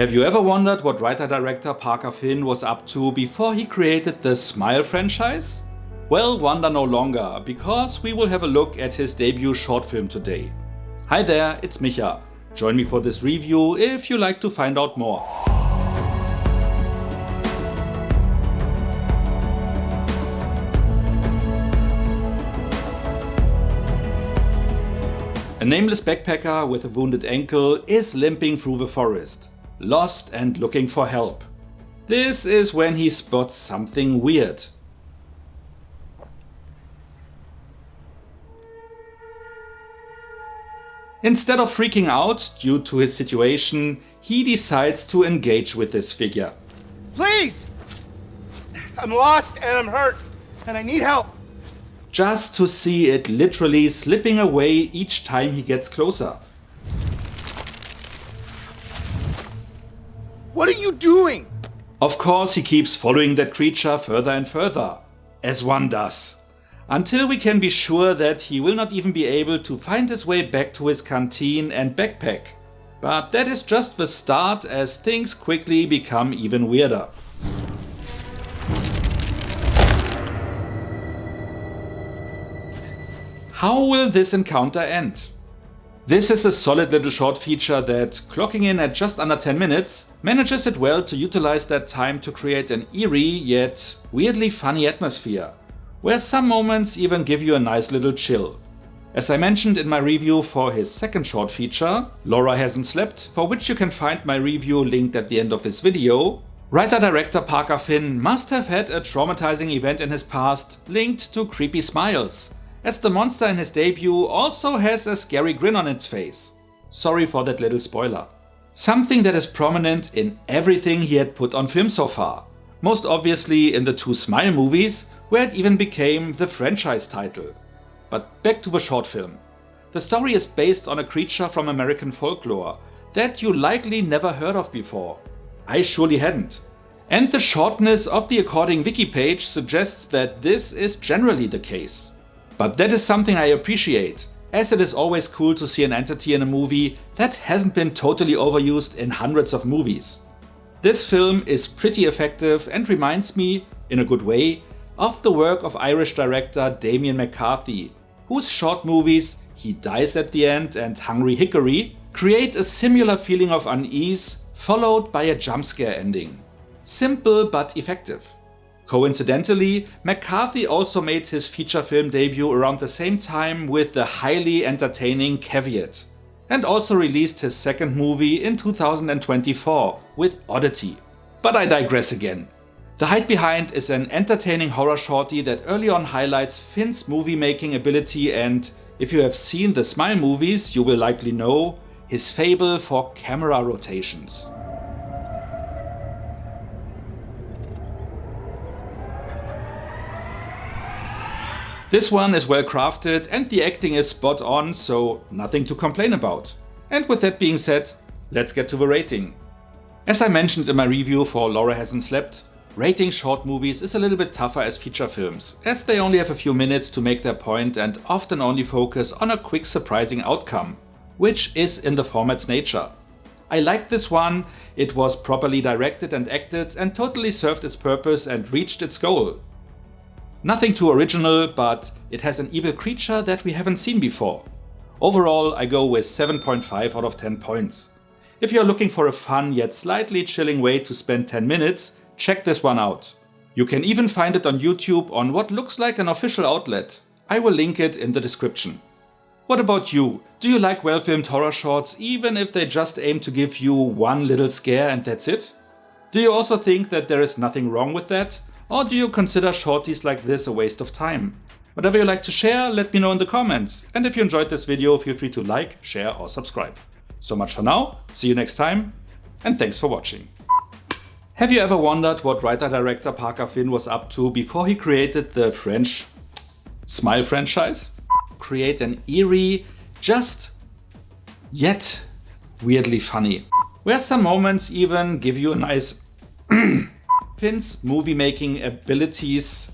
Have you ever wondered what writer-director Parker Finn was up to before he created the Smile franchise? Well, wonder no longer, because we will have a look at his debut short film today. Hi there, it's Micha. Join me for this review if you like to find out more. A nameless backpacker with a wounded ankle is limping through the forest, lost and looking for help. This is when he spots something weird. Instead of freaking out due to his situation, he decides to engage with this figure. Please! I'm lost and I'm hurt and I need help. Just to see it literally slipping away each time he gets closer. What are you doing? Of course he keeps following that creature further and further, as one does, until we can be sure that he will not even be able to find his way back to his canteen and backpack. But that is just the start, as things quickly become even weirder. How will this encounter end? This is a solid little short feature that, clocking in at just under 10 minutes, manages it well to utilize that time to create an eerie yet weirdly funny atmosphere, where some moments even give you a nice little chill. As I mentioned in my review for his second short feature, Laura Hasn't Slept, for which you can find my review linked at the end of this video, writer-director Parker Finn must have had a traumatizing event in his past linked to creepy smiles, as the monster in his debut also has a scary grin on its face. Sorry for that little spoiler. Something that is prominent in everything he had put on film so far. Most obviously in the two Smile movies, where it even became the franchise title. But back to the short film. The story is based on a creature from American folklore that you likely never heard of before. I surely hadn't. And the shortness of the according wiki page suggests that this is generally the case. But that is something I appreciate, as it is always cool to see an entity in a movie that hasn't been totally overused in hundreds of movies. This film is pretty effective and reminds me, in a good way, of the work of Irish director Damien McCarthy, whose short movies He Dies at the End and Hungry Hickory create a similar feeling of unease followed by a jump scare ending. Simple but effective. Coincidentally, McCarthy also made his feature film debut around the same time with the highly entertaining Caveat, and also released his second movie in 2024 with Oddity. But I digress again. The Hidebehind is an entertaining horror shorty that early on highlights Finn's movie making ability, and if you have seen the Smile movies you will likely know his fable for camera rotations. This one is well crafted and the acting is spot on, so nothing to complain about. And with that being said, let's get to the rating. As I mentioned in my review for Laura Hasn't Slept, rating short movies is a little bit tougher as feature films, as they only have a few minutes to make their point and often only focus on a quick surprising outcome, which is in the format's nature. I liked this one, it was properly directed and acted and totally served its purpose and reached its goal. Nothing too original, but it has an evil creature that we haven't seen before. Overall, I go with 7.5 out of 10 points. If you're looking for a fun yet slightly chilling way to spend 10 minutes, check this one out. You can even find it on YouTube on what looks like an official outlet. I will link it in the description. What about you? Do you like well-filmed horror shorts even if they just aim to give you one little scare and that's it? Do you also think that there is nothing wrong with that? Or do you consider shorties like this a waste of time? Whatever you like to share, let me know in the comments. And if you enjoyed this video, feel free to like, share or subscribe. So much for now, see you next time, and thanks for watching. Have you ever wondered what writer-director Parker Finn was up to before he created the French Smile franchise? Create an eerie, just yet weirdly funny, where some moments even give you a nice Finn's movie-making abilities